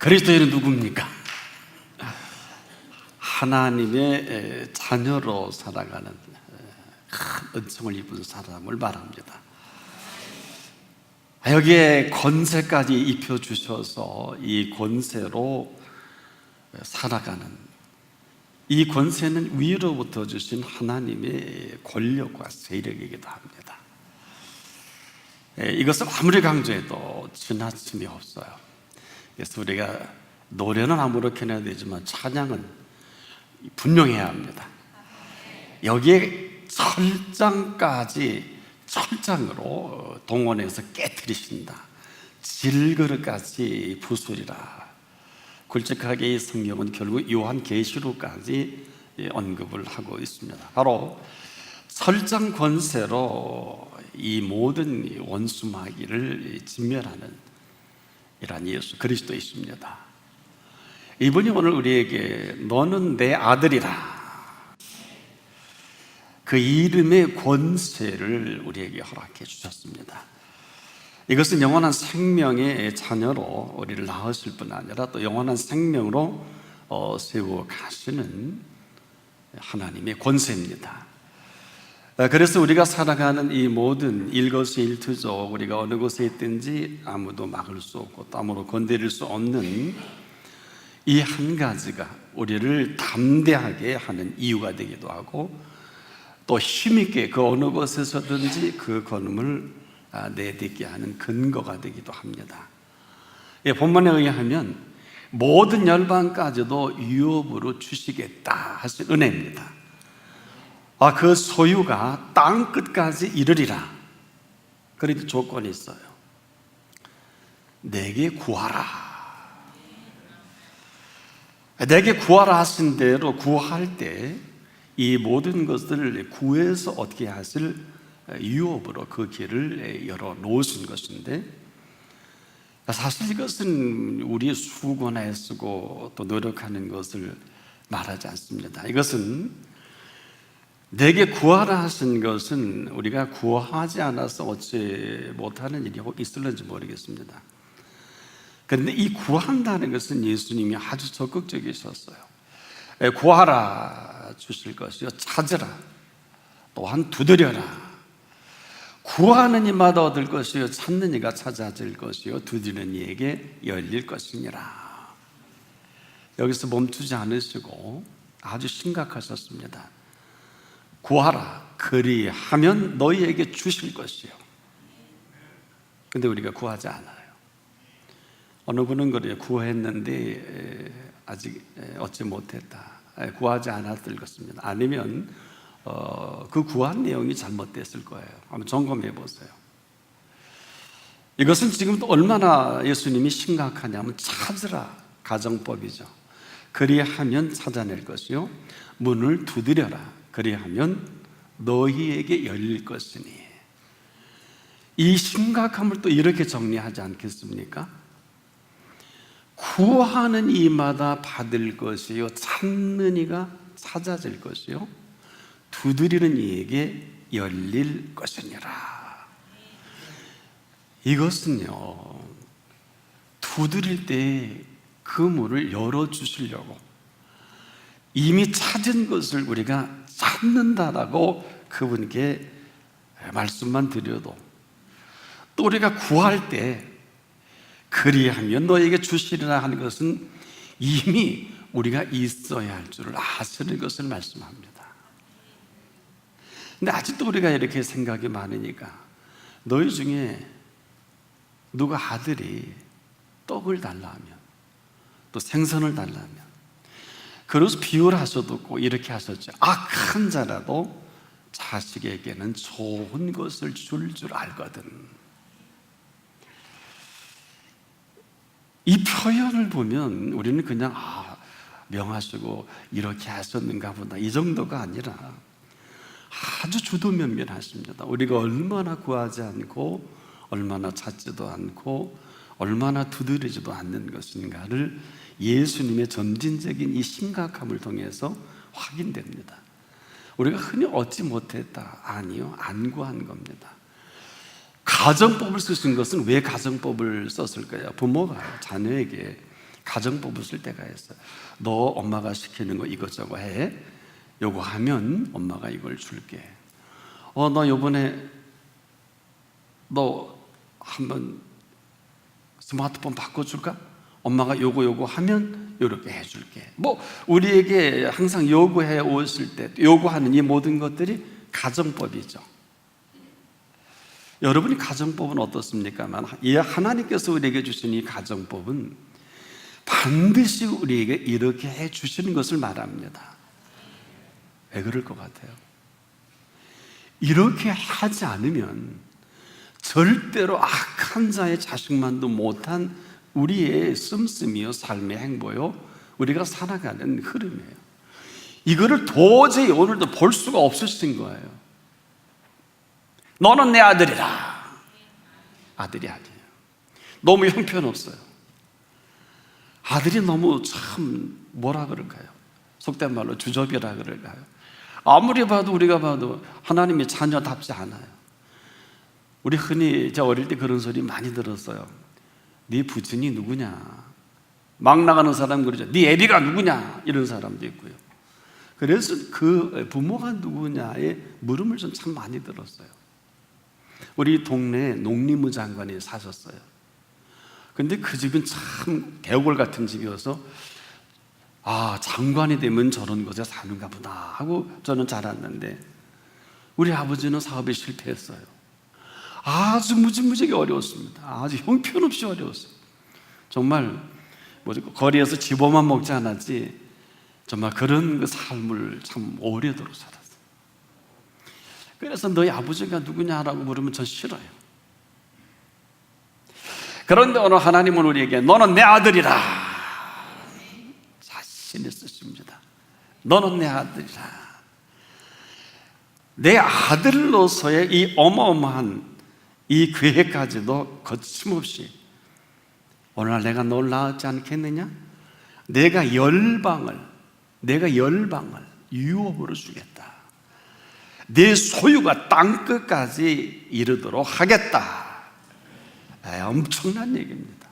그리스도인은 누굽니까? 하나님의 자녀로 살아가는 큰 은총을 입은 사람을 말합니다. 여기에 권세까지 입혀주셔서 이 권세로 살아가는, 이 권세는 위로부터 주신 하나님의 권력과 세력이기도 합니다. 이것을 아무리 강조해도 지나침이 없어요. 그래서 우리가 노래는 아무렇게나 해야 되지만 찬양은 분명해야 합니다. 여기에 철장으로 동원해서 깨트리신다. 질그릇까지 부수리라. 굵직하게 이 성경은 결국 요한계시록까지 언급을 하고 있습니다. 바로 철장 권세로 이 모든 원수마귀를 진멸하는 이란 예수 그리스도이십니다. 이분이 오늘 우리에게 너는 내 아들이라, 그 이름의 권세를 우리에게 허락해 주셨습니다. 이것은 영원한 생명의 자녀로 우리를 낳으실 뿐 아니라 또 영원한 생명으로 세워 가시는 하나님의 권세입니다. 그래서 우리가 살아가는 이 모든 일거수일투족, 우리가 어느 곳에 있든지 아무도 막을 수 없고 또 아무도 건드릴 수 없는 이 한 가지가 우리를 담대하게 하는 이유가 되기도 하고, 또 힘있게 그 어느 곳에서든지 그 걸음을 내딛게 하는 근거가 되기도 합니다. 본문에 의하면 모든 열방까지도 유업으로 주시겠다 하신 은혜입니다. 그 소유가 땅 끝까지 이르리라. 그래도 조건이 있어요. 내게 구하라. 내게 구하라 하신 대로 구할 때 이 모든 것들을 구해서 얻게 하실 유업으로 그 길을 열어 놓으신 것인데, 사실 이것은 우리의 수고나 애쓰고 또 노력하는 것을 말하지 않습니다. 이것은 내게 구하라 하신 것은 우리가 구하지 않아서 얻지 못하는 일이 있을는지 모르겠습니다. 그런데 이 구한다는 것은 예수님이 아주 적극적이셨어요. 구하라 주실 것이요, 찾으라 또한 두드려라. 구하는 이마다 얻을 것이요, 찾는 이가 찾아질 것이요, 두드리는 이에게 열릴 것이니라. 여기서 멈추지 않으시고 아주 심각하셨습니다. 구하라, 그리하면 너희에게 주실 것이요. 근데 우리가 구하지 않아요. 어느 분은 그래요. 구했는데 아직 얻지 못했다. 구하지 않았을 것입니다. 아니면 그 구한 내용이 잘못됐을 거예요. 한번 점검해 보세요. 이것은 지금 또 얼마나 예수님이 심각하냐면, 찾으라 가정법이죠. 그리하면 찾아낼 것이요, 문을 두드려라, 그리하면 너희에게 열릴 것이니. 이 심각함을 또 이렇게 정리하지 않겠습니까? 구하는 이마다 받을 것이요, 찾는 이가 찾아질 것이요, 두드리는 이에게 열릴 것이니라. 이것은요, 두드릴 때 그 문을 열어주시려고, 이미 찾은 것을 우리가 찾는다라고 그분께 말씀만 드려도, 또 우리가 구할 때 그리하면 너에게 주시리라 하는 것은 이미 우리가 있어야 할 줄을 아시는 것을 말씀합니다. 근데 아직도 우리가 이렇게 생각이 많으니까, 너희 중에 누가 아들이 떡을 달라 하면, 또 생선을 달라 하면, 그래서 비유를 하셔도 꼭 이렇게 하셨죠. 악한 자라도 자식에게는 좋은 것을 줄 알거든. 이 표현을 보면 우리는 그냥 명하시고 이렇게 하셨는가 보다, 이 정도가 아니라 아주 주도면밀하십니다. 우리가 얼마나 구하지 않고 얼마나 찾지도 않고 얼마나 두드리지도 않는 것인가를 예수님의 점진적인 이 심각함을 통해서 확인됩니다. 우리가 흔히 얻지 못했다, 아니요, 안 구한 겁니다. 가정법을 쓰신 것은 왜 가정법을 썼을까요? 부모가 자녀에게 가정법을 쓸 때가 있어요. 너 엄마가 시키는 거 이것저것 해. 요거 하면 엄마가 이걸 줄게. 너 요번에 너 한번 스마트폰 바꿔줄까? 엄마가 요거 하면 요렇게 해줄게. 뭐 우리에게 항상 요구해 오실 때 요구하는 이 모든 것들이 가정법이죠. 여러분이 가정법은 어떻습니까? 하나님께서 우리에게 주신 이 가정법은 반드시 우리에게 이렇게 해 주시는 것을 말합니다. 왜 그럴 것 같아요? 이렇게 하지 않으면 절대로 악한 자의 자식만도 못한 우리의 씀씀이요, 삶의 행보요, 우리가 살아가는 흐름이에요. 이거를 도저히 오늘도 볼 수가 없으신 거예요. 너는 내 아들이라. 아들이 아니에요. 너무 형편없어요. 아들이 너무 참 뭐라 그럴까요? 속된 말로 주접이라 그럴까요? 아무리 봐도 우리가 봐도 하나님의 자녀답지 않아요. 우리 흔히 저 어릴 때 그런 소리 많이 들었어요. 네 부친이 누구냐? 막 나가는 사람 그러죠. 네 애비가 누구냐? 이런 사람도 있고요. 그래서 그 부모가 누구냐에 물음을 좀 참 많이 들었어요. 우리 동네에 농림부 장관이 사셨어요. 근데 그 집은 참 대골 같은 집이어서 장관이 되면 저런 곳에 사는가 보다 하고 저는 자랐는데, 우리 아버지는 사업에 실패했어요. 아주 무지무지하게 어려웠습니다. 아주 형편없이 어려웠어요. 정말 거리에서 집어만 먹지 않았지 정말 그런 그 삶을 참 오래도록 살았어요. 그래서 너희 아버지가 누구냐라고 물으면 전 싫어요. 그런데 오늘 하나님은 우리에게 너는 내 아들이라 자신 있으십니다. 너는 내 아들이라. 내 아들로서의 이 어마어마한 이 계획까지도 거침없이 오늘날 내가 널 낳았지 않겠느냐? 내가 열방을 유업으로 주겠다. 내 소유가 땅끝까지 이르도록 하겠다. 엄청난 얘기입니다.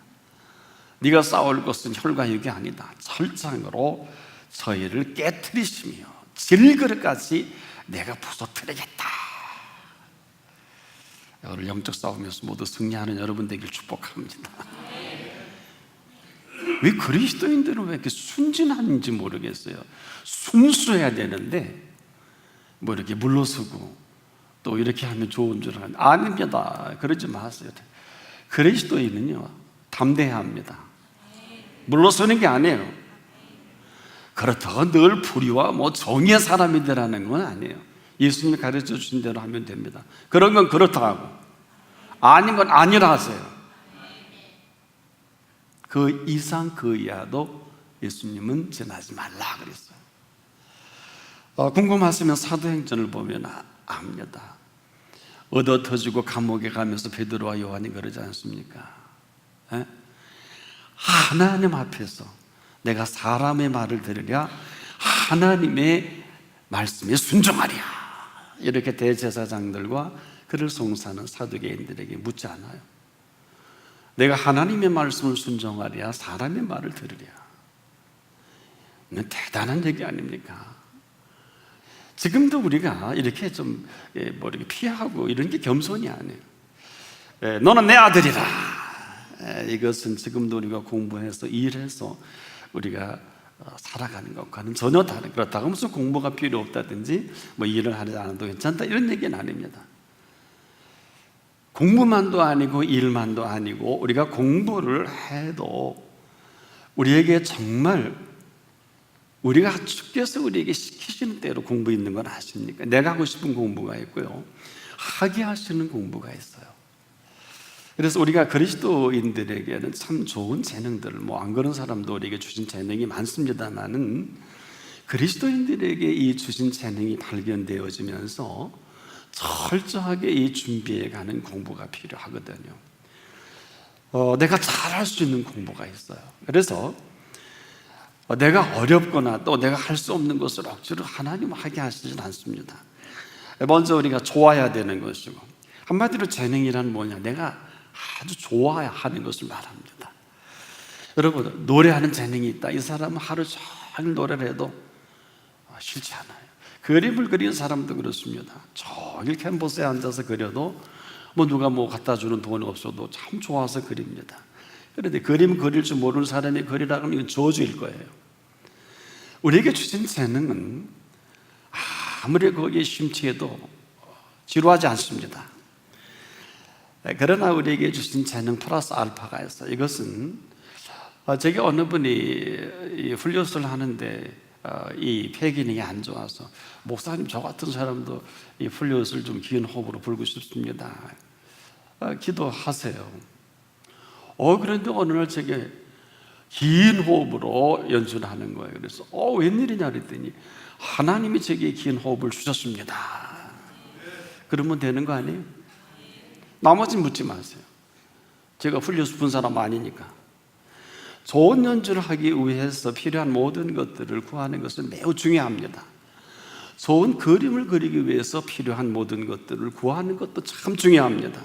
네가 싸울 것은 혈과 육이 아니다. 철장으로 저희를 깨트리시며 질그릇까지 내가 부서뜨리겠다. 오늘 영적 싸움에서 모두 승리하는 여러분 되길 축복합니다. 왜 그리스도인들은 왜 이렇게 순진한지 모르겠어요. 순수해야 되는데 뭐 이렇게 물러서고 또 이렇게 하면 좋은 줄 아는. 아닙니다. 그러지 마세요. 그리스도인은요 담대해야 합니다. 물러서는 게 아니에요. 그렇다고 늘 불의와 정의의 사람이 되라는 건 아니에요. 예수님이 가르쳐 주신 대로 하면 됩니다. 그런 건 그렇다 하고 아닌 건 아니라 하세요. 그 이상 그 이하도 예수님은 지나지 말라 그랬어요. 궁금하시면 사도행전을 보면 압니다. 얻어 터지고 감옥에 가면서 베드로와 요한이 그러지 않습니까? 하나님 앞에서 내가 사람의 말을 들으랴 하나님의 말씀에 순종하랴. 이렇게 대제사장들과 그를 송사하는 사두개인들에게 묻지 않아요. 내가 하나님의 말씀을 순종하랴 사람의 말을 들으랴. 이건 대단한 얘기 아닙니까? 지금도 우리가 이렇게 좀 이렇게 피하고 이런 게 겸손이 아니에요. 너는 내 아들이라. 이것은 지금도 우리가 공부해서 일해서 우리가 살아가는 것과는 전혀 다른. 그렇다고 무슨 공부가 필요 없다든지 일을 하지 않아도 괜찮다 이런 얘기는 아닙니다. 공부만도 아니고 일만도 아니고 우리가 공부를 해도 우리에게 정말 우리가 주께서 우리에게 시키시는 대로 공부 있는 건 아십니까? 내가 하고 싶은 공부가 있고요, 하게 하시는 공부가 있어요. 그래서 우리가 그리스도인들에게는 참 좋은 재능들을 안 그런 사람도 우리에게 주신 재능이 많습니다만은 그리스도인들에게 이 주신 재능이 발견되어지면서 철저하게 이 준비해가는 공부가 필요하거든요. 내가 잘할 수 있는 공부가 있어요. 그래서 내가 어렵거나 또 내가 할 수 없는 것을 억지로 하나님 하게 하시진 않습니다. 먼저 우리가 좋아야 되는 것이고, 한마디로 재능이란 뭐냐, 내가 아주 좋아야 하는 것을 말합니다. 여러분, 노래하는 재능이 있다. 이 사람은 하루 종일 노래를 해도 싫지 않아요. 그림을 그리는 사람도 그렇습니다. 종일 캔버스에 앉아서 그려도 누가 갖다 주는 돈이 없어도 참 좋아서 그립니다. 그런데 그림 그릴 줄 모르는 사람이 그리라고 하면 이건 저주일 거예요. 우리에게 주신 재능은 아무리 거기에 심취해도 지루하지 않습니다. 그러나 우리에게 주신 재능 플러스 알파가 있어요. 이것은 제게 어느 분이 훌륭을 하는데 이 폐기능이 안 좋아서, 목사님 저 같은 사람도 이 훌륭을 좀 긴 호흡으로 불고 싶습니다. 기도하세요. 그런데 어느 날 제게 긴 호흡으로 연주하는 거예요. 그래서 웬일이냐 그랬더니 하나님이 제게 긴 호흡을 주셨습니다. 그러면 되는 거 아니에요? 나머지는 묻지 마세요. 제가 훌륭 분 사람 아니니까. 좋은 연주를 하기 위해서 필요한 모든 것들을 구하는 것은 매우 중요합니다. 좋은 그림을 그리기 위해서 필요한 모든 것들을 구하는 것도 참 중요합니다.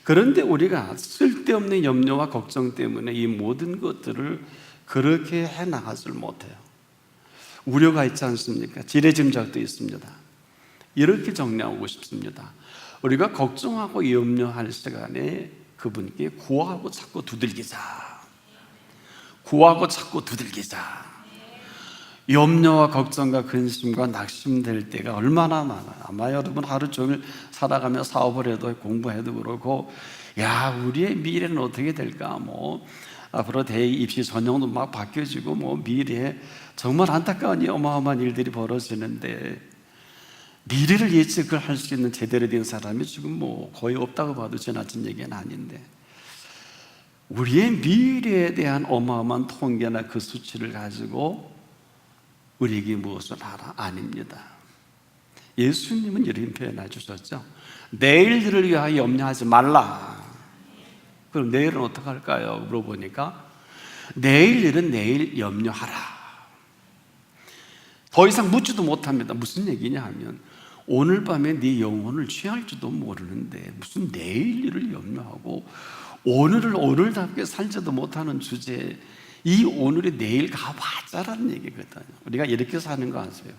그런데 우리가 쓸데없는 염려와 걱정 때문에 이 모든 것들을 그렇게 해나가질 못해요. 우려가 있지 않습니까? 지레짐작도 있습니다. 이렇게 정리하고 싶습니다. 우리가 걱정하고 염려할 시간에 그분께 구하고 찾고 두들기자. 구하고 찾고 두들기자. 염려와 걱정과 근심과 낙심될 때가 얼마나 많아요. 아마 여러분 하루 종일 살아가며 사업을 해도 공부해도 그렇고, 우리의 미래는 어떻게 될까, 앞으로 대입 입시 전형도 막 바뀌어지고, 미래에 정말 안타까운 어마어마한 일들이 벌어지는데, 미래를 예측을 할 수 있는 제대로 된 사람이 지금 거의 없다고 봐도 지나친 얘기는 아닌데, 우리의 미래에 대한 어마어마한 통계나 그 수치를 가지고 우리에게 무엇을 하라? 아닙니다. 예수님은 이런 표현해 주셨죠. 내일들을 위하여 염려하지 말라. 그럼 내일은 어떻게 할까요? 물어보니까 내일 일은 내일 염려하라. 더 이상 묻지도 못합니다. 무슨 얘기냐 하면, 오늘 밤에 네 영혼을 취할지도 모르는데 무슨 내일 일을 염려하고 오늘을 오늘답게 살지도 못하는 주제에 이 오늘이 내일 가봤자라는 얘기거든요. 우리가 이렇게 사는 거 아세요?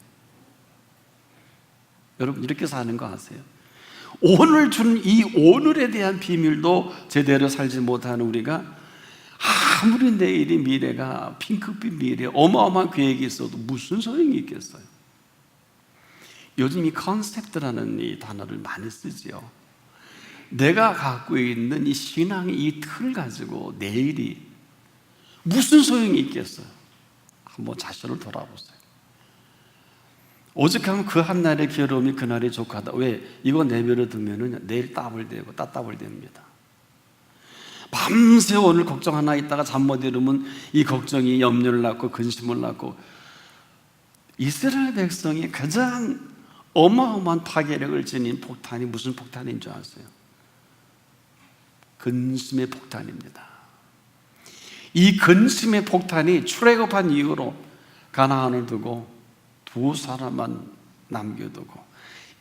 여러분, 이렇게 사는 거 아세요? 오늘 준 이 오늘에 대한 비밀도 제대로 살지 못하는 우리가 아무리 내일이 미래가 핑크빛 미래 어마어마한 계획이 있어도 무슨 소용이 있겠어요? 요즘 이 컨셉트라는 이 단어를 많이 쓰지요. 내가 갖고 있는 이 신앙의 이 틀을 가지고 내일이 무슨 소용이 있겠어요? 한번 자신을 돌아보세요. 오죽하면 그 한날의 괴로움이 그날의 족하다. 왜? 이거 내버려 두면은 내일 따블대고 따따블됩니다. 밤새 오늘 걱정 하나 있다가 잠 못 이루면 이 걱정이 염려를 낳고 근심을 낳고, 이스라엘 백성이 가장 어마어마한 파괴력을 지닌 폭탄이 무슨 폭탄인 줄 아세요? 근심의 폭탄입니다. 이 근심의 폭탄이 출애굽한 이후로 가나안을 두고 두 사람만 남겨두고,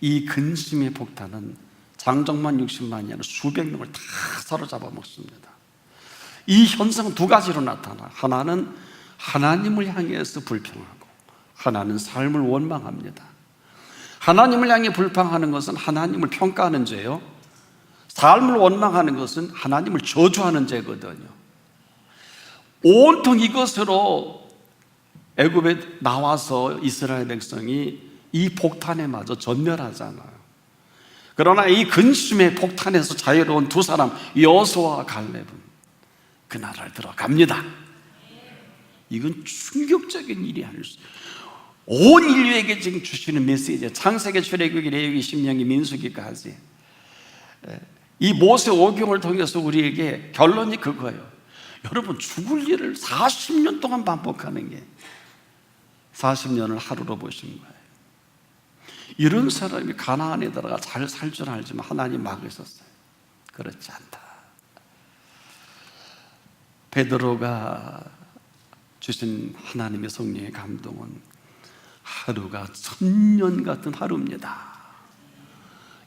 이 근심의 폭탄은 장정만 60만이 아니라 수백 명을 다 사로잡아 먹습니다. 이 현상은 두 가지로 나타나. 하나는 하나님을 향해서 불평하고, 하나는 삶을 원망합니다. 하나님을 향해 불평하는 것은 하나님을 평가하는 죄요, 삶을 원망하는 것은 하나님을 저주하는 죄거든요. 온통 이것으로 애굽에 나와서 이스라엘 백성이 이 폭탄에 맞아 전멸하잖아요. 그러나 이 근심의 폭탄에서 자유로운 두 사람, 여호수아와 갈렙은 그 나라를 들어갑니다. 이건 충격적인 일이 아닐 수 있어요. 온 인류에게 지금 주시는 메시지, 창세기, 출애굽기, 레위기, 신명기, 민수기까지 이 모세 오경을 통해서 우리에게 결론이 그거예요. 여러분, 죽을 일을 40년 동안 반복하는 게 40년을 하루로 보신 거예요. 이런 사람이 가나안에 들어가 잘 살 줄 알지만 하나님 막으셨어요. 그렇지 않다. 베드로가 주신 하나님의 성령의 감동은 하루가 1000년 같은 하루입니다.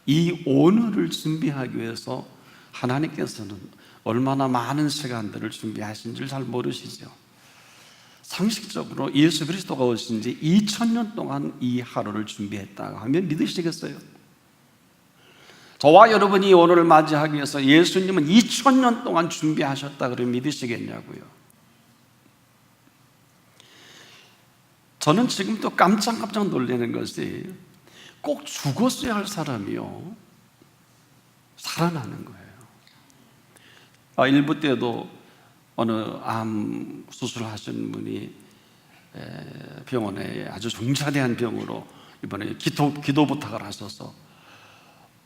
이 오늘을 준비하기 위해서 하나님께서는 얼마나 많은 시간들을 준비하신 줄 잘 모르시죠? 상식적으로 예수 그리스도가 오신 지 2000년 동안 이 하루를 준비했다고 하면 믿으시겠어요? 저와 여러분이 오늘을 맞이하기 위해서 예수님은 2000년 동안 준비하셨다 그러면 믿으시겠냐고요? 저는 지금도 깜짝깜짝 놀라는 것이 꼭 죽었어야 할 사람이요 살아나는 거예요. 일부 때도 어느 암 수술하신 분이 병원에 아주 중차대한 병으로 이번에 기도 부탁을 하셔서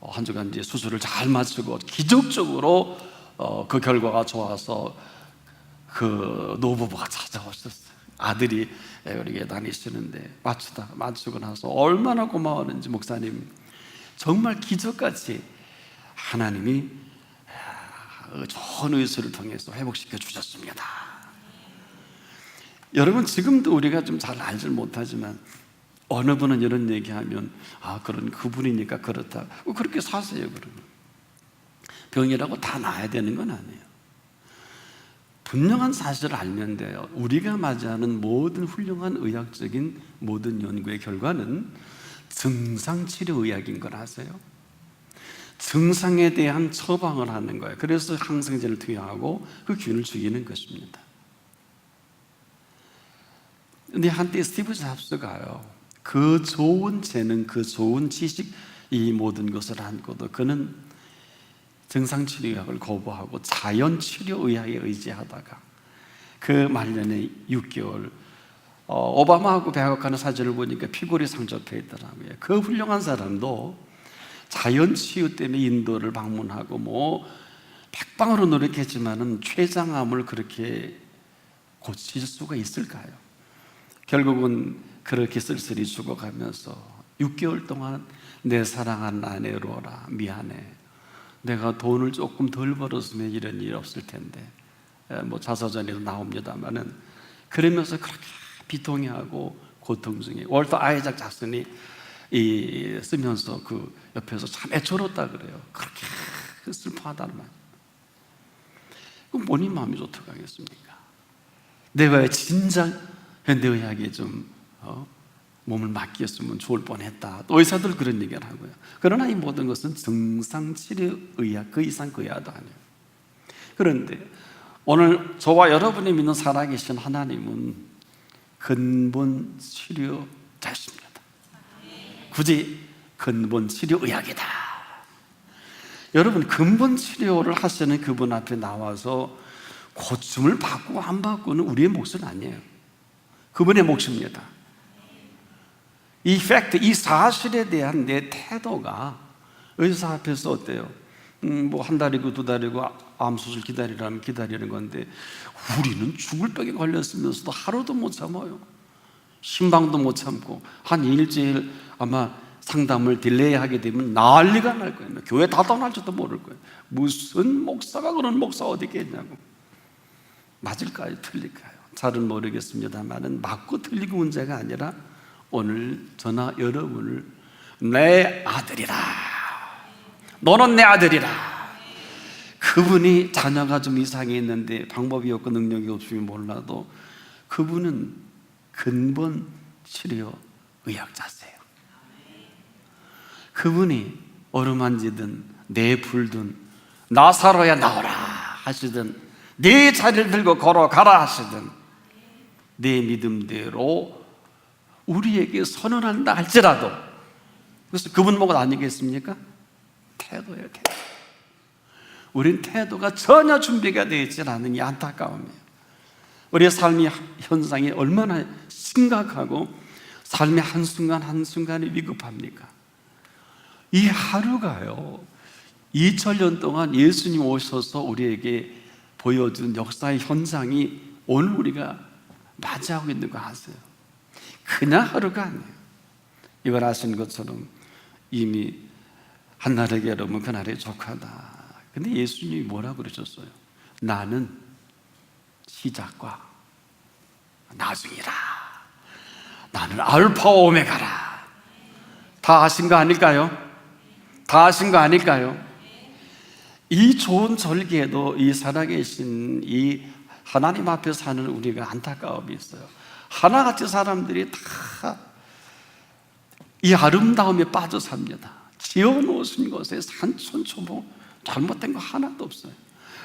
한 주간 이제 수술을 잘 마치고 기적적으로 그 결과가 좋아서 그 노부부가 찾아오셨어요. 아들이 우리 다니시는데 마치고 나서 얼마나 고마웠는지 목사님 정말 기적같이 하나님이 좋은 의술을 통해서 회복시켜 주셨습니다. 여러분 지금도 우리가 좀 잘 알지 못하지만 어느 분은 이런 얘기하면 그런 그분이니까 그렇다 그렇게 사세요. 그러면 병이라고 다 나아야 되는 건 아니에요. 분명한 사실을 알면 돼요. 우리가 맞이하는 모든 훌륭한 의학적인 모든 연구의 결과는 증상치료의학인 걸 아세요? 증상에 대한 처방을 하는 거예요. 그래서 항생제를 투여하고 그 균을 죽이는 것입니다. 근데 한때 스티브 잡스가요, 그 좋은 재능, 그 좋은 지식, 이 모든 것을 안고도 그는 증상치료의학을 거부하고 자연치료의학에 의지하다가 그 말년에 6개월 오바마하고 백악관의 사진을 보니까 피골이 상접해 있더라고요. 그 훌륭한 사람도 자연치유 때문에 인도를 방문하고 백방으로 노력했지만은 췌장암을 그렇게 고칠 수가 있을까요? 결국은 그렇게 쓸쓸히 죽어가면서 6개월 동안 내 사랑하는 아내 로라 미안해, 내가 돈을 조금 덜 벌었으면 이런 일이 없을 텐데, 자서전에도 나옵니다만은 그러면서 그렇게 비통해하고 고통 중에 월터 아이작 작슨이 쓰면서 그 옆에서 참 애처롭다 그래요. 그렇게 슬퍼하다는 말. 그럼 본인 마음이 어떻게 하겠습니까? 내가 왜 진작 현대의학에 좀 몸을 맡겼으면 좋을 뻔했다. 또 의사들 그런 얘기를 하고요. 그러나 이 모든 것은 증상치료의학, 그 이상 그 이하도 아니에요. 그런데 오늘 저와 여러분이 믿는 살아계신 하나님은 근본 치료자십니다. 굳이 근본 치료의학이다. 여러분 근본 치료를 하시는 그분 앞에 나와서 고침을 받고 안 받고는 우리의 몫은 아니에요. 그분의 몫입니다. 이 팩트, 이 사실에 대한 내 태도가 의사 앞에서 어때요? 한 달이고 두 달이고 암수술 기다리라면 기다리는 건데 우리는 죽을 병에 걸렸으면서도 하루도 못 참아요. 신방도 못 참고 한 일주일 아마 상담을 딜레이하게 되면 난리가 날 거예요. 교회 다 떠날지도 모를 거예요. 무슨 목사가 그런 목사 어디 있겠냐고. 맞을까요? 틀릴까요? 잘은 모르겠습니다만은 맞고 틀리고 문제가 아니라 오늘 저나 여러분을 내 아들이라, 너는 내 아들이라, 그분이 자녀가 좀 이상이 있는데 방법이 없고 능력이 없으면 몰라도 그분은 근본 치료 의학자세요. 그분이 어루만지든 내 불든 나 살아야 나오라 하시든 네 자리를 들고 걸어가라 하시든 내 믿음대로 우리에게 선언한다 할지라도, 그래서 그분 뭐가 아니겠습니까? 태도예요, 태도. 우린 태도가 전혀 준비가 되어 있지 않은 이 안타까움이에요. 우리의 삶의 현상이 얼마나 심각하고 삶의 한순간 한순간이 위급합니까? 이 하루가요 2000년 동안 예수님 오셔서 우리에게 보여준 역사의 현장이 오늘 우리가 맞이하고 있는 거 아세요? 그냥 하루가 아니에요. 이걸 아시는 것처럼 이미 한날에게 여러분 그날에 족하다. 근데 예수님이 뭐라고 그러셨어요? 나는 시작과 나중이라. 나는 알파와 오메가라. 다 아신 거 아닐까요? 다 아신 거 아닐까요? 이 좋은 절기에도 이 살아계신 이 하나님 앞에 사는 우리가 안타까움이 있어요. 하나같이 사람들이 다 이 아름다움에 빠져 삽니다. 지어놓으신 것에 산천초목 잘못된 거 하나도 없어요.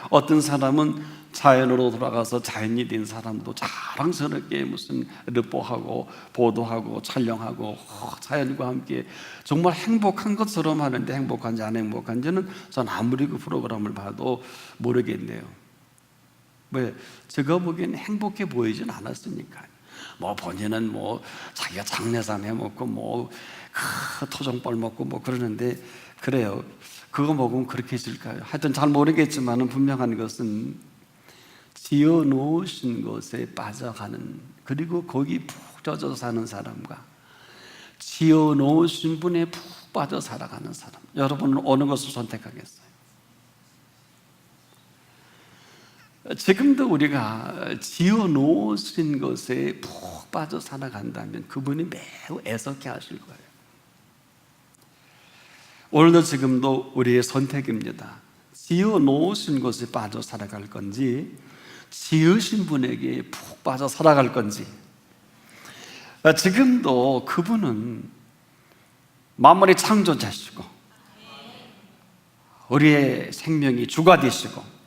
어떤 사람은 자연으로 돌아가서 자연이 된 사람도 자랑스럽게 무슨 르포하고 보도하고 촬영하고 자연과 함께 정말 행복한 것처럼 하는데 행복한지 안 행복한지는 전 아무리 그 프로그램을 봐도 모르겠네요. 왜? 제가 보기엔 행복해 보이진 않았으니까요. 뭐 본인은 뭐 자기가 장례삼 해먹고 뭐 토종벌 먹고 뭐 그러는데, 그래요. 그거 먹으면 그렇게 해질까요? 하여튼 잘 모르겠지만 분명한 것은 지어 놓으신 것에 빠져가는, 그리고 거기 푹 젖어 사는 사람과 지어 놓으신 분에 푹 빠져 살아가는 사람, 여러분은 어느 것을 선택하겠어요? 지금도 우리가 지어 놓으신 것에 푹 빠져 살아간다면 그분이 매우 애석해 하실 거예요. 오늘도 지금도 우리의 선택입니다. 지어 놓으신 것에 빠져 살아갈 건지, 지으신 분에게 푹 빠져 살아갈 건지. 지금도 그분은 만물의 창조자시고 우리의 생명이 주가 되시고,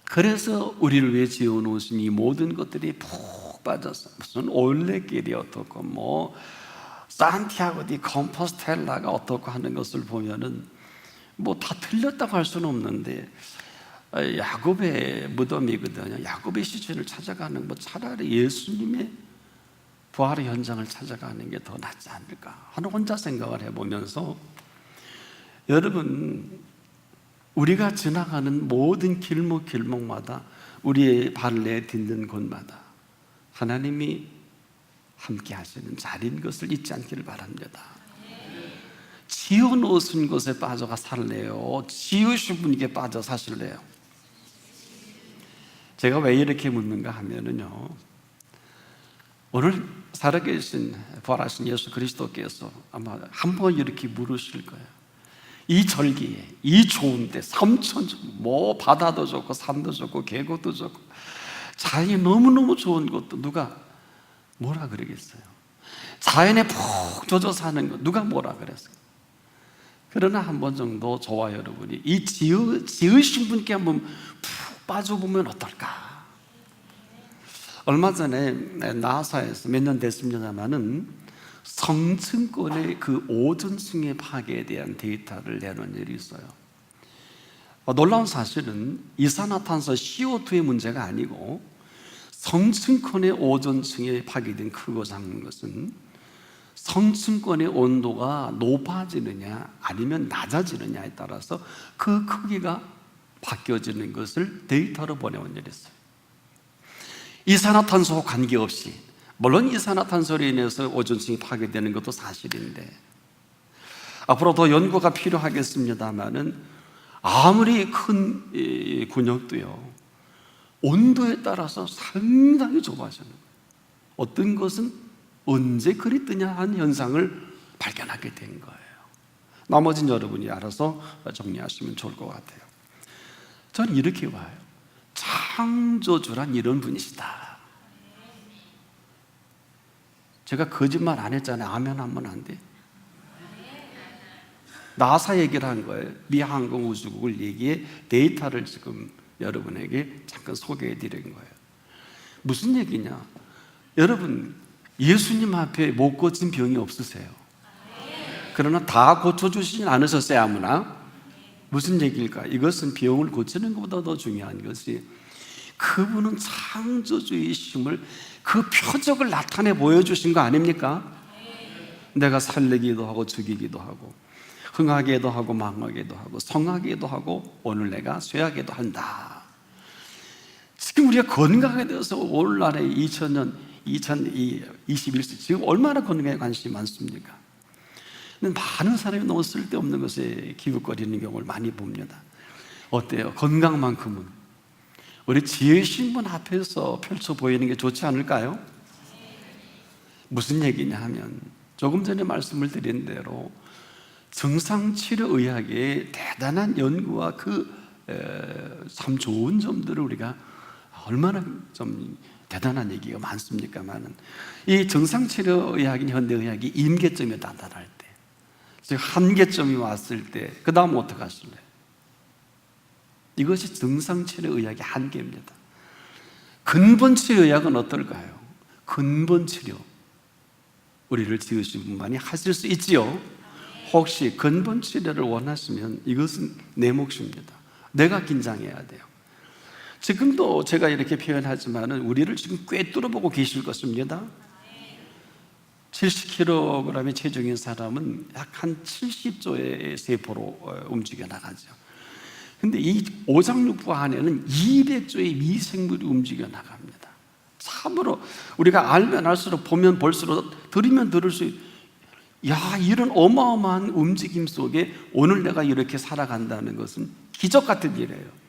그래서 우리를 위해 지어 놓으신 이 모든 것들이 푹 빠져서 무슨 올레길이 어떻고 뭐 산티아고 디 컴포스텔라가 어떻고 하는 것을 보면은 뭐 다 틀렸다고 할 수는 없는데, 야곱의 무덤이거든요. 야곱의 시신을 찾아가는, 뭐 차라리 예수님의 부활의 현장을 찾아가는 게 더 낫지 않을까 하는 혼자 생각을 해보면서, 여러분, 우리가 지나가는 모든 길목길목마다, 우리의 발을 내딛는 곳마다 하나님이 함께 하시는 자리인 것을 잊지 않기를 바랍니다. 지어 놓으신 것에 빠져가 살래요? 지으신 분에게 빠져 사실래요? 제가 왜 이렇게 묻는가 하면은요, 오늘 살아계신 부활하신 예수 그리스도께서 아마 한번 이렇게 물으실 거예요. 이 절기에, 이 좋은데, 삼천 뭐 바다도 좋고 산도 좋고 계곡도 좋고 자연이 너무너무 좋은 것도 누가 뭐라 그러겠어요? 자연에 푹 젖어 사는 것 누가 뭐라 그랬어요? 그러나 한 번 정도 저와 여러분이 이 지으신 분께 한번 푹 빠져보면 어떨까? 얼마 전에 나사에서 몇 년 됐습니다만은 성층권의 그 오존층의 파괴에 대한 데이터를 내놓은 일이 있어요. 놀라운 사실은 이산화탄소 CO2의 문제가 아니고 성층권의 오존층에 파괴된 크고 작은 것은 성층권의 온도가 높아지느냐 아니면 낮아지느냐에 따라서 그 크기가 바뀌어지는 것을 데이터로 보내온 일이 있어요. 이산화탄소와 관계없이, 물론 이산화탄소로 인해서 오존층이 파괴되는 것도 사실인데 앞으로 더 연구가 필요하겠습니다만은 아무리 큰 군역도요, 온도에 따라서 상당히 좁아지는 거예요. 어떤 것은 언제 그리 뜨냐 하는 현상을 발견하게 된 거예요. 나머지는 여러분이 알아서 정리하시면 좋을 것 같아요. 저는 이렇게 봐요. 창조주란 이런 분이시다. 제가 거짓말 안 했잖아요. 아멘 하면 안 돼. 나사 얘기를 한 거예요. 미 항공우주국을 얘기해 데이터를 지금 여러분에게 잠깐 소개해 드린 거예요. 무슨 얘기냐? 여러분, 예수님 앞에 못 고친 병이 없으세요. 그러나 다 고쳐주시진 않으셨어요, 아무나. 무슨 얘기일까? 이것은 병을 고치는 것보다 더 중요한 것이, 그분은 창조주이심을, 그 표적을 나타내 보여주신 거 아닙니까? 내가 살리기도 하고 죽이기도 하고 흥하게도 하고 망하게도 하고 성하게도 하고 오늘 내가 쇠하게도 한다. 지금 우리가 건강에 대해서 오늘날에 2000년 2021세 지금 얼마나 건강에 관심이 많습니까? 근데 많은 사람이 너무 쓸데없는 것에 기웃거리는 경우를 많이 봅니다. 어때요? 건강만큼은 우리 지으신 분 앞에서 펼쳐 보이는 게 좋지 않을까요? 무슨 얘기냐 하면, 조금 전에 말씀을 드린 대로 정상치료의학의 대단한 연구와 참 좋은 점들을 우리가 얼마나 좀 대단한 얘기가 많습니까만은, 이 정상치료의학인 현대의학이 임계점에 다다를 때, 즉 한계점이 왔을 때, 그 다음 어떻게 하실래요? 이것이 정상치료의학의 한계입니다. 근본치료의학은 어떨까요? 근본치료, 우리를 지으신 분만이 하실 수 있지요. 혹시 근본치료를 원하시면 이것은 내 몫입니다. 내가 긴장해야 돼요. 지금도 제가 이렇게 표현하지만 우리를 지금 꿰뚫어보고 계실 것입니다. 70kg의 체중인 사람은 약 한 70조의 세포로 움직여 나가죠. 근데 이 오장육부 안에는 200조의 미생물이 움직여 나갑니다. 참으로 우리가 알면 알수록, 보면 볼수록, 들으면 들을수록, 야, 이런 어마어마한 움직임 속에 오늘 내가 이렇게 살아간다는 것은 기적 같은 일이에요.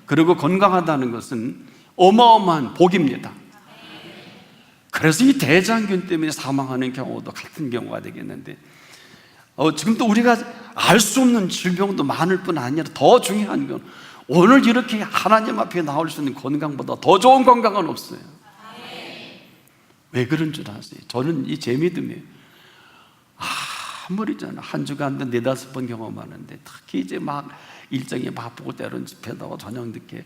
그리고 건강하다는 것은 어마어마한 복입니다. 그래서 이 대장균 때문에 사망하는 경우도 같은 경우가 되겠는데, 지금도 우리가 알 수 없는 질병도 많을 뿐 아니라 더 중요한 건 오늘 이렇게 하나님 앞에 나올 수 있는 건강보다 더 좋은 건강은 없어요. 왜 그런 줄 아세요? 저는 제 믿음이에요. 아무리잖아, 한 주간 4-5번 경험하는데, 특히 이제 막 일정이 바쁘고 때로는 집회도 하고 저녁 늦게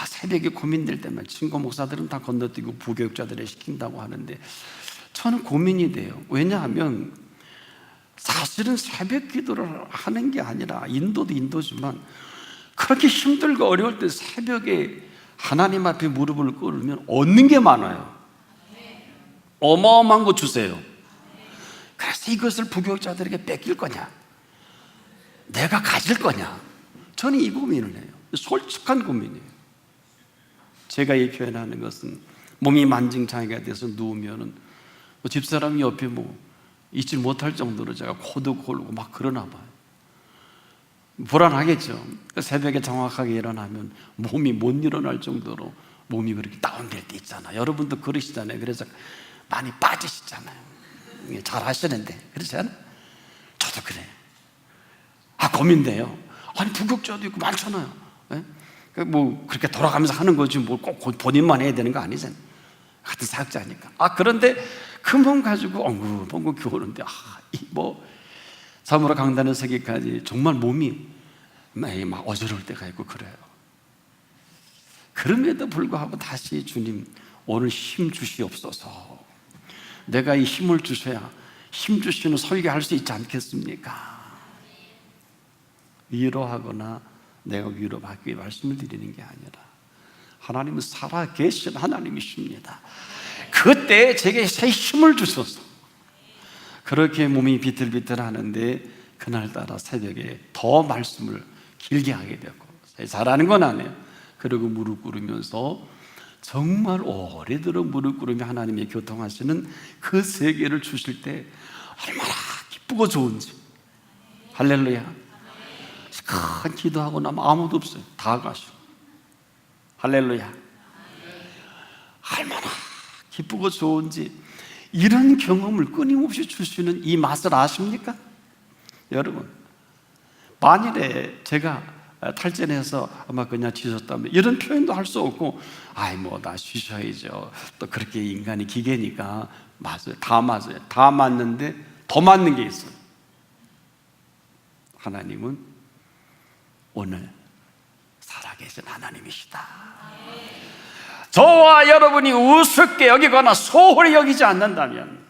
새벽에 고민될 때만 친구 목사들은 다 건너뛰고 부교육자들을 시킨다고 하는데, 저는 고민이 돼요. 왜냐하면 사실은 새벽 기도를 하는 게 아니라, 인도도 인도지만 그렇게 힘들고 어려울 때 새벽에 하나님 앞에 무릎을 꿇으면 얻는 게 많아요. 어마어마한 거 주세요. 그래서 이것을 부교육자들에게 뺏길 거냐, 내가 가질 거냐, 저는 이 고민을 해요. 솔직한 고민이에요. 제가 이 표현하는 것은 몸이 만증장애가 돼서 누우면은 집사람이 옆에 있지 못할 정도로 제가 코도 골고 막 그러나 봐요. 불안하겠죠. 새벽에 정확하게 일어나면 몸이 못 일어날 정도로 몸이 그렇게 다운될 때 있잖아요. 여러분도 그러시잖아요. 그래서 많이 빠지시잖아요. 잘 하시는데 그렇지 않아요? 저도 그래요. 고민돼요. 아니 부격자도 있고 많잖아요. 그렇게 돌아가면서 하는 거지 꼭 본인만 해야 되는 거 아니잖아요. 같은 사역자니까. 그런데 그 몸 가지고 엉글벙글 겨우는데 사무라 강단에 서기까지 정말 몸이 막 어지러울 때가 있고 그래요. 그럼에도 불구하고 다시 주님, 오늘 힘 주시옵소서. 내가 이 힘을 주셔야 힘 주시는 설교할 수 있지 않겠습니까? 위로하거나 내가 위로받기 위해 말씀을 드리는 게 아니라, 하나님은 살아계신 하나님이십니다. 그때 제게 새 힘을 주셔서 그렇게 몸이 비틀비틀 하는데, 그날따라 새벽에 더 말씀을 길게 하게 되고, 잘하는 건 아니에요. 그리고 무릎 꿇으면서 정말 오래도록 무릎 꿇으며 하나님의 교통하시는 그 세계를 주실 때 얼마나 기쁘고 좋은지. 할렐루야. 큰 기도하고 나면 아무도 없어요. 다 가시고. 할렐루야. 얼마나 기쁘고 좋은지, 이런 경험을 끊임없이 주시는 이 맛을 아십니까? 여러분, 만일에 제가 탈진해서 아마 그냥 지셨다면 이런 표현도 할 수 없고, 나 쉬셔야죠, 또 그렇게 인간이 기계니까. 맞아요. 다 맞아요. 다 맞는데 더 맞는 게 있어요. 하나님은 오늘 살아계신 하나님이시다. 저와 여러분이 우습게 여기거나 소홀히 여기지 않는다면,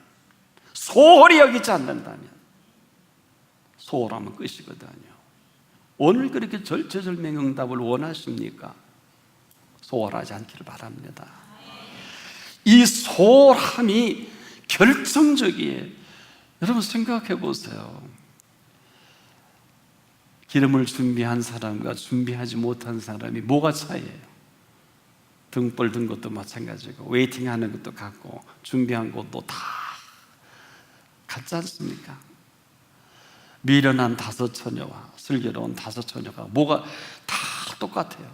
소홀하면 끝이거든요. 오늘 그렇게 절체절명 응답을 원하십니까? 소홀하지 않기를 바랍니다. 이 소홀함이 결정적이에요. 여러분 생각해 보세요. 기름을 준비한 사람과 준비하지 못한 사람이 뭐가 차이예요? 등불 든 것도 마찬가지고, 웨이팅하는 것도 같고, 준비한 것도 다 같지 않습니까? 미련한 5 처녀와 슬기로운 5 처녀가 뭐가 다 똑같아요.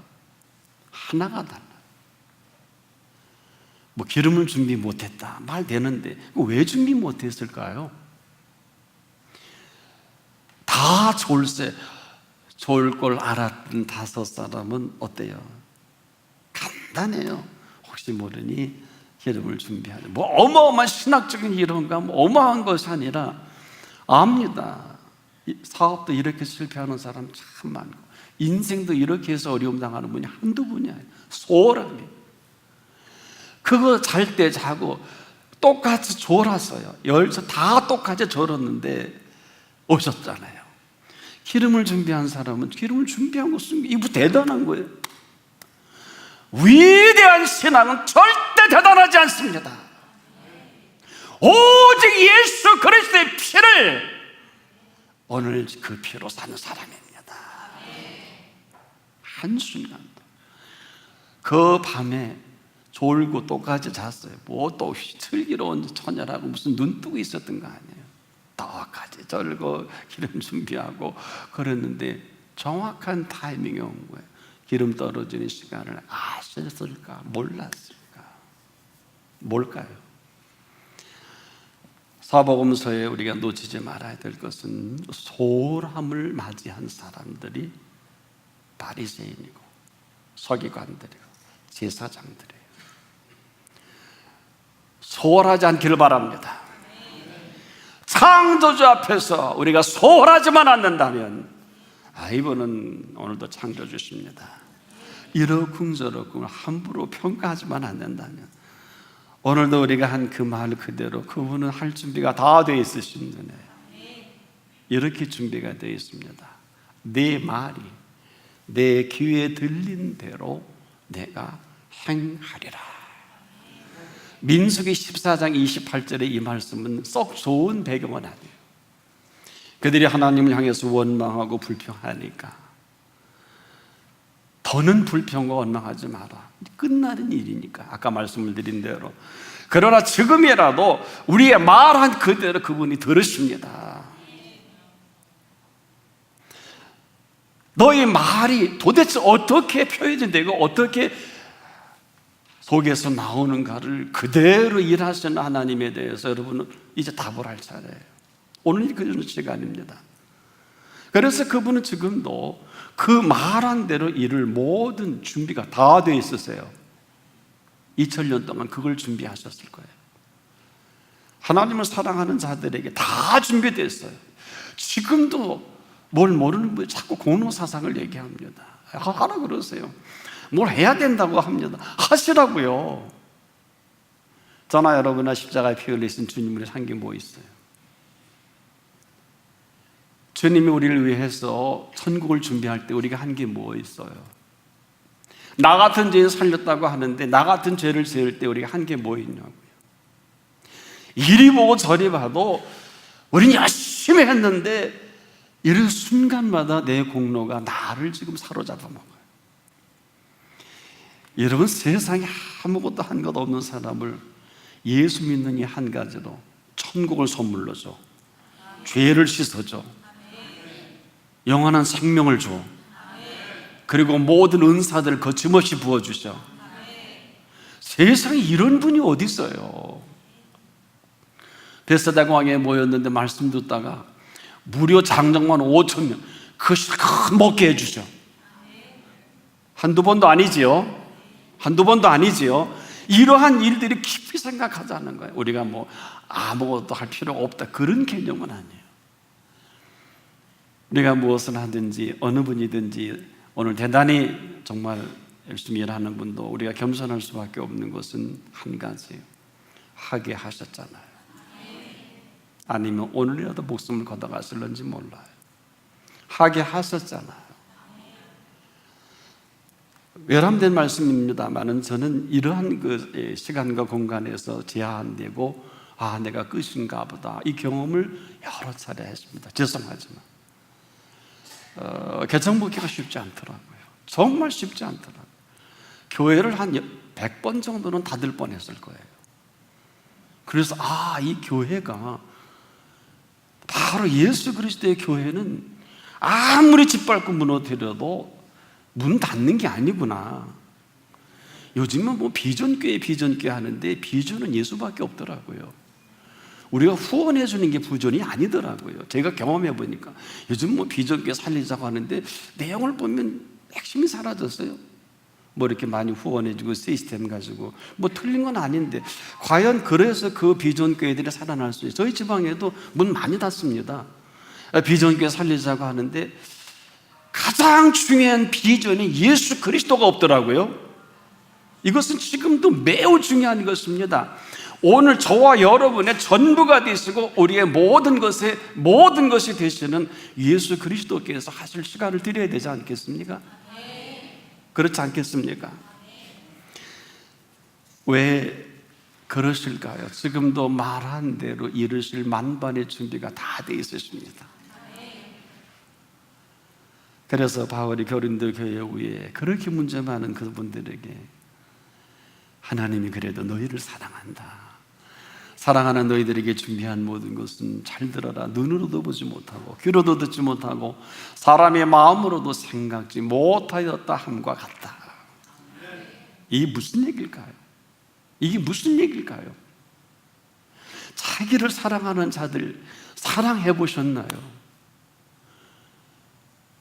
하나가 달라요. 기름을 준비 못했다 말 되는데 왜 준비 못했을까요? 다 좋을 걸 알았던 5사람은 어때요? 간단해요. 혹시 모르니 기름을 준비하자. 뭐 어마어마한 신학적인 이론가 뭐 어마어마한 것이 아니라 압니다. 사업도 이렇게 실패하는 사람 참 많고, 인생도 이렇게 해서 어려움 당하는 분이 한두 분이 아니에요. 소홀하게. 그거 잘 때 자고 똑같이 졸았어요. 열서 다 똑같이 졸았는데 오셨잖아요. 기름을 준비한 사람은 기름을 준비한 것은 이거 대단한 거예요. 위대한 신앙은 절대 대단하지 않습니다. 오직 예수 그리스도의 피를, 오늘 그 피로 사는 사람입니다. 한순간도. 그 밤에 졸고 똑같이 잤어요. 뭐 또 슬기로운 처녀라고 무슨 눈 뜨고 있었던 거 아니에요. 똑같이 졸고 기름 준비하고 그랬는데 정확한 타이밍이 온 거예요. 기름 떨어지는 시간을 아셨을까? 몰랐을까? 뭘까요? 사복음서에 우리가 놓치지 말아야 될 것은 소홀함을 맞이한 사람들이 바리새인이고 서기관들이고 제사장들이에요. 소홀하지 않기를 바랍니다. 창조주 앞에서 우리가 소홀하지만 않는다면, 이분은 오늘도 창조주십니다, 이러쿵저러쿵 함부로 평가하지만 않는다면, 오늘도 우리가 한 그 말 그대로 그분은 할 준비가 다 되어 있으십니다. 이렇게 준비가 되어 있습니다. 내 말이 내 귀에 들린 대로 내가 행하리라. 민수기 14장 28절의 이 말씀은 썩 좋은 배경은 아니에요. 그들이 하나님을 향해서 원망하고 불평하니까 더는 불평과 원망하지 마라. 끝나는 일이니까. 아까 말씀을 드린 대로. 그러나 지금이라도 우리의 말한 그대로 그분이 들으십니다. 너희 말이 도대체 어떻게 표현되고 어떻게 속에서 나오는가를 그대로 일하시는 하나님에 대해서 여러분은 이제 답을 할 차례예요. 오늘이 그 시간입니다. 그래서 그분은 지금도 그 말한 대로 이룰 모든 준비가 다 되어 있으세요. 2000년 동안 그걸 준비하셨을 거예요. 하나님을 사랑하는 자들에게 다 준비되어 있어요. 지금도 뭘 모르는 분이 자꾸 공로사상을 얘기합니다. 하라 그러세요. 뭘 해야 된다고 합니다. 하시라고요. 저나 여러분이나 십자가에 피 흘리신 주님을 한 게 뭐 있어요? 주님이 우리를 위해서 천국을 준비할 때 우리가 한 게 뭐 있어요? 나 같은 죄인 살렸다고 하는데 나 같은 죄를 지을 때 우리가 한 게 뭐 있냐고요. 이리 보고 저리 봐도 우리는 열심히 했는데 이런 순간마다 내 공로가 나를 지금 사로잡아 먹어요. 여러분, 세상에 아무것도 한 것 없는 사람을 예수 믿는 이 한 가지로 천국을 선물로 줘, 죄를 씻어줘, 영원한 생명을 줘, 그리고 모든 은사들을 거침없이 부어주셔. 세상에 이런 분이 어디 있어요? 베세다 광야에 모였는데 말씀 듣다가 무려 장정만 5,000명 그것이 먹게 해주셔. 한두 번도 아니지요. 한두 번도 아니지요. 이러한 일들이 깊이 생각하자는 거예요. 우리가 뭐 아무것도 할 필요가 없다 그런 개념은 아니에요. 우리가 무엇을 하든지 어느 분이든지 오늘 대단히 정말 열심히 일하는 분도 우리가 겸손할 수밖에 없는 것은 한 가지예요. 하게 하셨잖아요. 아니면 오늘이라도 목숨을 걷어가실런지 몰라요. 하게 하셨잖아요. 외람된 말씀입니다만은 저는 이러한 그 시간과 공간에서 제한되고 내가 끝인가 보다 이 경험을 여러 차례 했습니다. 죄송하지만 개척 먹기가 쉽지 않더라고요. 정말 쉽지 않더라고요. 교회를 한 100번 정도는 닫을 뻔했을 거예요. 그래서 이 교회가 바로 예수 그리스도의 교회는 아무리 짓밟고 무너뜨려도 문 닫는 게 아니구나. 요즘은 뭐 비전교회 하는데 비전은 예수밖에 없더라고요. 우리가 후원해 주는 게 부전이 아니더라고요. 제가 경험해 보니까 요즘 뭐 비전교회 살리자고 하는데 내용을 보면 핵심이 사라졌어요. 뭐 이렇게 많이 후원해 주고 시스템 가지고 뭐 틀린 건 아닌데, 과연 그래서 그 비전교회들이 살아날 수 있어요? 저희 지방에도 문 많이 닫습니다. 비전교회 살리자고 하는데 가장 중요한 비전이 예수 그리스도가 없더라고요. 이것은 지금도 매우 중요한 것입니다. 오늘 저와 여러분의 전부가 되시고 우리의 모든 것이 되시는 예수 그리스도께서 하실 시간을 드려야 되지 않겠습니까? 그렇지 않겠습니까? 왜 그러실까요? 지금도 말한 대로 이루실 만반의 준비가 다 돼 있으십니다. 그래서 바울이 고린도 교회 위에 그렇게 문제 많은 그분들에게 하나님이 그래도 너희를 사랑한다, 사랑하는 너희들에게 준비한 모든 것은 잘 들어라, 눈으로도 보지 못하고 귀로도 듣지 못하고 사람의 마음으로도 생각지 못하였다 함과 같다. 이게 무슨 얘기일까요? 이게 무슨 얘기일까요? 자기를 사랑하는 자들 사랑해 보셨나요?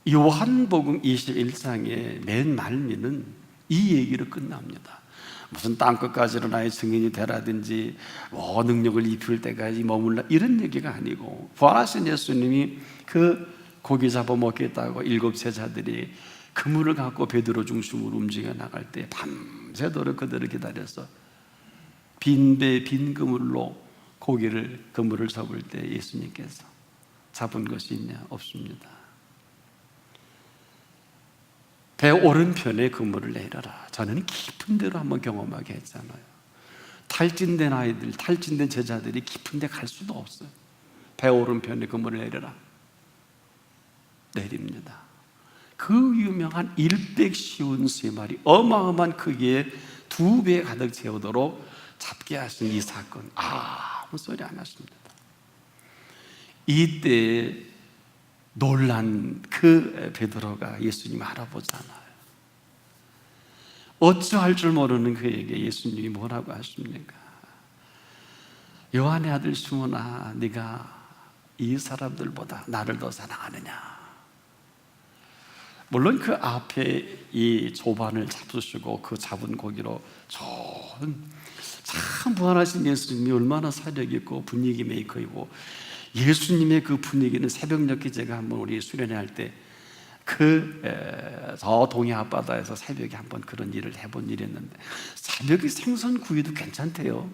요한복음 21장의 맨 말미는 이 얘기로 끝납니다. 무슨 땅끝까지 나의 증인이 되라든지 뭐 능력을 입힐 때까지 머물라 이런 얘기가 아니고, 부활하신 예수님이 그 고기 잡아 먹겠다고 7 제자들이 그물을 갖고 베드로 중심으로 움직여 나갈 때 밤새도록 그들을 기다려서 빈 배 빈 그물로 그물을 잡을 때 예수님께서 잡은 것이 있냐? 없습니다. 배 오른편에 그물을 내려라. 저는 깊은 데로 한번 경험하게 했잖아요. 탈진된 아이들, 탈진된 제자들이 깊은 데 갈 수도 없어요. 배 오른편에 그물을 내려라. 내립니다. 그 유명한 100쉬운 3마리, 어마어마한 크기의 2배 가득 채우도록 잡게 하신 이 사건, 아무 소리 안 하십니다. 이때 놀란 그 베드로가 예수님 알아보잖아요. 어찌할 줄 모르는 그에게 예수님이 뭐라고 하십니까? 요한의 아들 시몬아, 네가 이 사람들보다 나를 더 사랑하느냐? 물론 그 앞에 이 조반을 잡수시고 그 잡은 고기로 참 부활하신 예수님이 얼마나 사력 있고 분위기 메이커이고, 예수님의 그 분위기는 새벽녘에 제가 한번 우리 수련회 할 때 저 동해 앞바다에서 새벽에 한번 그런 일을 해본 일이 있는데, 새벽에 생선 구이도 괜찮대요.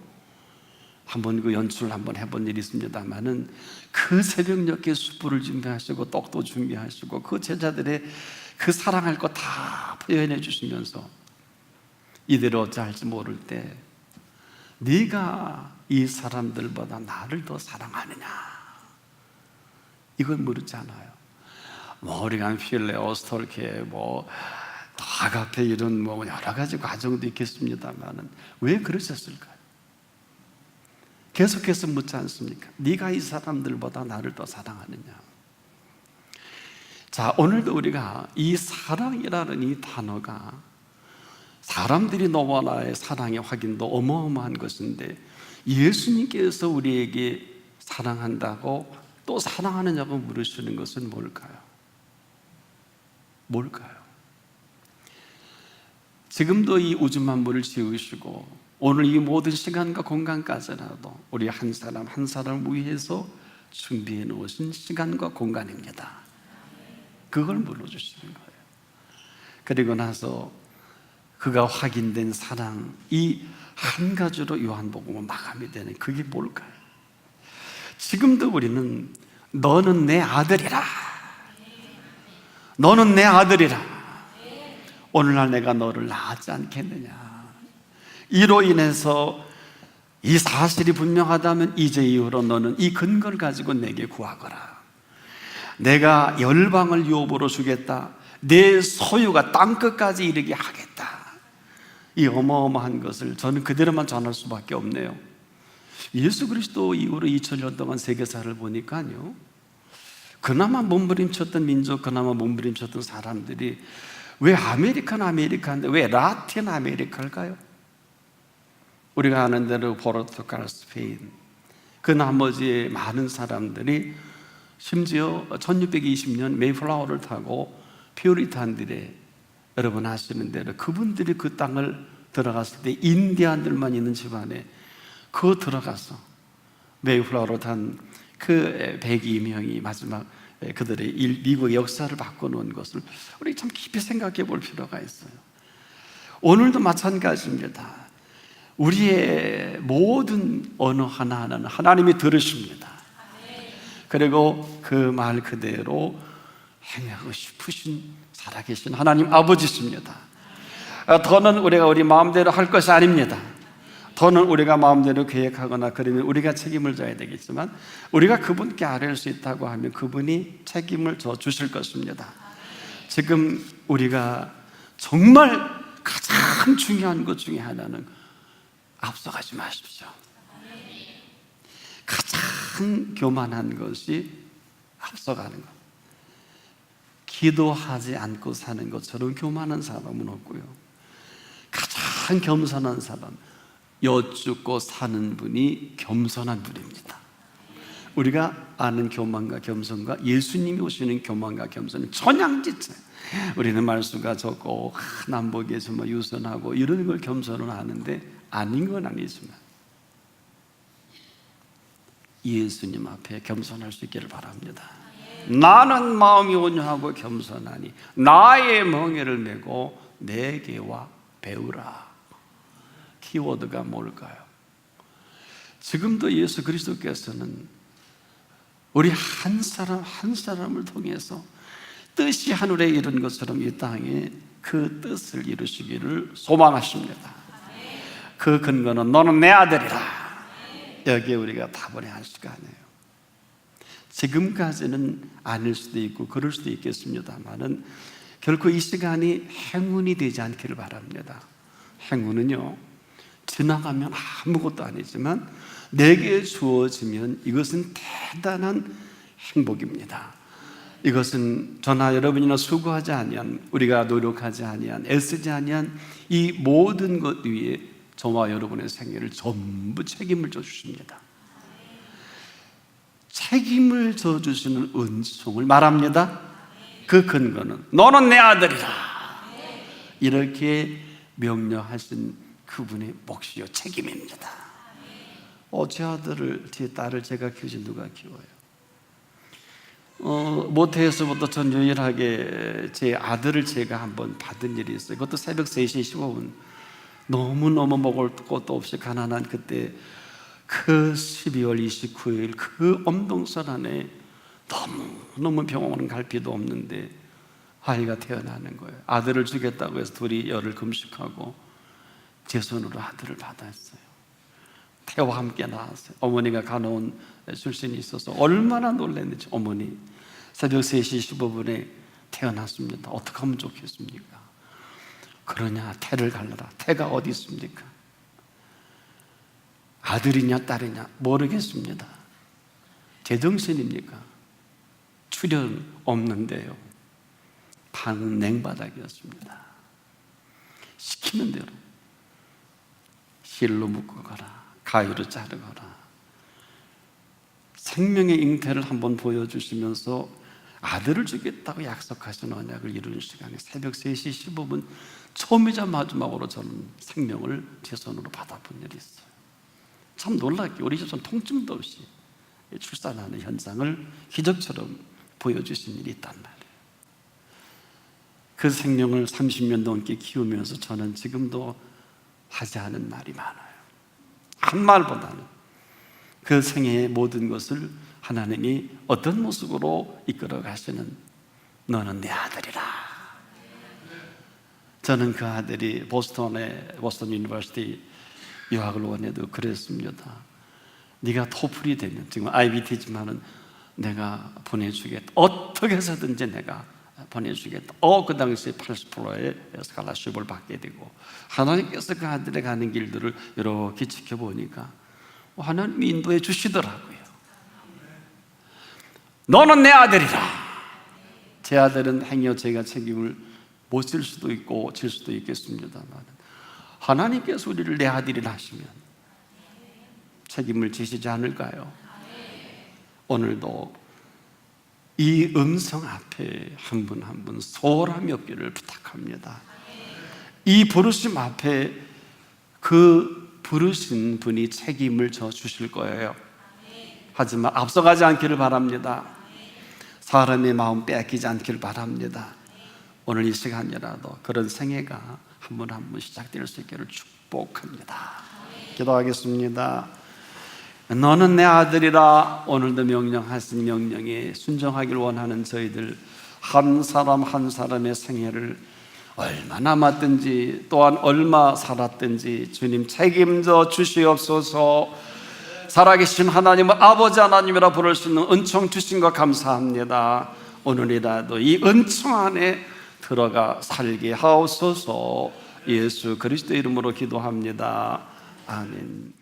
한번 그 연출을 한번 해본 일이 있습니다만은, 그 새벽녘에 숯불을 준비하시고 떡도 준비하시고 그 제자들의 그 사랑할 거 다 표현해 주시면서 이대로 어찌할지 모를 때 네가 이 사람들보다 나를 더 사랑하느냐? 이건 물었잖아요. 뭐 우리가 필레오, 스톨케, 뭐 아가페 이런 뭐 여러 가지 과정도 있겠습니다만은 왜 그러셨을까요? 계속해서 묻지 않습니까? 네가 이 사람들보다 나를 더 사랑하느냐? 자, 오늘도 우리가 이 사랑이라는 이 단어가 사람들이 너와 나의 사랑의 확인도 어마어마한 것인데, 예수님께서 우리에게 사랑한다고 또 사랑하느냐고 물으시는 것은 뭘까요? 뭘까요? 지금도 이 우주 만물을 지으시고 오늘 이 모든 시간과 공간까지라도 우리 한 사람 한 사람을 위해서 준비해 놓으신 시간과 공간입니다. 그걸 물어주시는 거예요. 그리고 나서 그가 확인된 사랑, 이 한 가지로 요한복음은 마감이 되는, 그게 뭘까요? 지금도 우리는 너는 내 아들이라, 너는 내 아들이라, 오늘날 내가 너를 낳았지 않겠느냐. 이로 인해서 이 사실이 분명하다면 이제 이후로 너는 이 근거를 가지고 내게 구하거라. 내가 열방을 유업으로 주겠다. 내 소유가 땅끝까지 이르게 하겠다. 이 어마어마한 것을 저는 그대로만 전할 수밖에 없네요. 예수 그리스도 이후로 2000년 동안 세계사를 보니까요, 그나마 몸부림쳤던 민족, 그나마 몸부림쳤던 사람들이 왜 아메리카인데 왜 라틴 아메리카일까요? 우리가 아는 대로 포르투갈, 스페인, 그 나머지 많은 사람들이 심지어 1620년 메이플라워를 타고 퓨리탄들의, 여러분 아시는 대로 그분들이 그 땅을 들어갔을 때 인디안들만 있는 집안에 그 들어가서 메이플라워로 탄 그 102명이 마지막 그들의 미국의 역사를 바꿔놓은 것을 우리 참 깊이 생각해 볼 필요가 있어요. 오늘도 마찬가지입니다. 우리의 모든 언어 하나하나는 하나님이 들으십니다. 그리고 그 말 그대로 행하고 싶으신 살아계신 하나님 아버지십니다. 더는 우리가 우리 마음대로 할 것이 아닙니다. 더는 우리가 마음대로 계획하거나 그러면 우리가 책임을 져야 되겠지만, 우리가 그분께 아뢰을 수 있다고 하면 그분이 책임을 져 주실 것입니다. 지금 우리가 정말 가장 중요한 것 중에 하나는 앞서가지 마십시오. 가장 교만한 것이 앞서가는 것. 기도하지 않고 사는 것처럼 교만한 사람은 없고요, 가장 겸손한 사람, 여쭙고 사는 분이 겸손한 분입니다. 우리가 아는 교만과 겸손과 예수님이 오시는 교만과 겸손은 천양지차. 우리는 말수가 적고 남보기에서 유선하고 이런 걸 겸손을 하는데 아닌 건 아니지만 예수님 앞에 겸손할 수 있기를 바랍니다. 나는 마음이 온유하고 겸손하니 나의 멍에를 메고 내게와 배우라. 키워드가 뭘까요? 지금도 예수 그리스도께서는 우리 한 사람 한 사람을 통해서 뜻이 하늘에 이룬 것처럼 이 땅에 그 뜻을 이루시기를 소망하십니다. 그 근거는 너는 내 아들이라. 여기에 우리가 답을 할 시간이에요. 지금까지는 아닐 수도 있고 그럴 수도 있겠습니다만은 결코 이 시간이 행운이 되지 않기를 바랍니다. 행운은요, 지나가면 아무것도 아니지만 내게 주어지면 이것은 대단한 행복입니다. 이것은 저나 여러분이나 수고하지 아니한, 우리가 노력하지 아니한, 애쓰지 아니한 이 모든 것 위에 저와 여러분의 생애를 전부 책임을 져주십니다. 책임을 져주시는 은총을 말합니다. 그 근거는 너는 내 아들이라. 이렇게 명령하신 그분의 몫이요 책임입니다. 제 아들을, 제 딸을 제가 키우지 누가 키워요? 모태에서부터 전 유일하게 제 아들을 제가 한번 받은 일이 있어요. 그것도 새벽 3시 15분 너무너무 먹을 것도 없이 가난한 그때 그 12월 29일 그 엄동설 안에 너무 병원 갈 필요도 없는데 아이가 태어나는 거예요. 아들을 주겠다고 해서 둘이 열흘 금식하고 제 손으로 아들을 받았어요. 태와 함께 낳았어요. 어머니가 간호원 출신이 있어서 얼마나 놀랐는지. 어머니 새벽 3시 15분에 태어났습니다. 어떻게 하면 좋겠습니까? 그러냐, 태를 갈라라. 태가 어디 있습니까? 아들이냐 딸이냐 모르겠습니다. 제정신입니까? 출혈 없는데요, 방은 냉바닥이었습니다. 시키는 대로 실로 묶어가라, 가위로 자르거라. 생명의 잉태를 한번 보여주시면서 아들을 주겠다고 약속하신 언약을 이루는 시간에 새벽 3시 15분 처음이자 마지막으로 저는 생명을 제 손으로 받아본 일이 있어요. 참 놀랍게 우리 집은 통증도 없이 출산하는 현상을 기적처럼 보여주신 일이 있단 말이에요. 그 생명을 30년 넘게 키우면서 저는 지금도 하지 않은 말이 많아요. 한 말보다는 그 생애의 모든 것을 하나님이 어떤 모습으로 이끌어 가시는, 너는 내 아들이라. 저는 그 아들이 보스턴 유니버시티 유학을 원해도 그랬습니다. 네가 토플이 되면, 지금 IBT지만은 내가 보내주겠다. 어떻게 해서든지 내가 보내주겠다. 그 당시에 80%의 스칼라십을 받게 되고, 하나님께서 그 아들의 가는 길들을 이렇게 지켜보니까 하나님이 인도해 주시더라고요. 너는 내 아들이라. 제 아들은 행여 제가 책임을 못 질 수도 있고 질 수도 있겠습니다만, 하나님께서 우리를 내 아들이라 하시면 책임을 지시지 않을까요? 오늘도 이 음성 앞에 한 분 한 분 소홀함이 없기를 부탁합니다. 이 부르심 앞에 그 부르신 분이 책임을 져 주실 거예요. 하지만 앞서가지 않기를 바랍니다. 사람의 마음 빼앗기지 않기를 바랍니다. 오늘 이 시간이라도 그런 생애가 한 분 한 분 시작될 수 있기를 축복합니다. 기도하겠습니다. 너는 내 아들이라 오늘도 명령하신 명령에 순종하길 원하는 저희들 한 사람 한 사람의 생애를 얼마 남았든지 또한 얼마 살았든지 주님 책임져 주시옵소서. 살아계신 하나님을 아버지 하나님이라 부를 수 있는 은총 주신 것 감사합니다. 오늘이라도 이 은총 안에 들어가 살게 하옵소서. 예수 그리스도 이름으로 기도합니다. 아멘.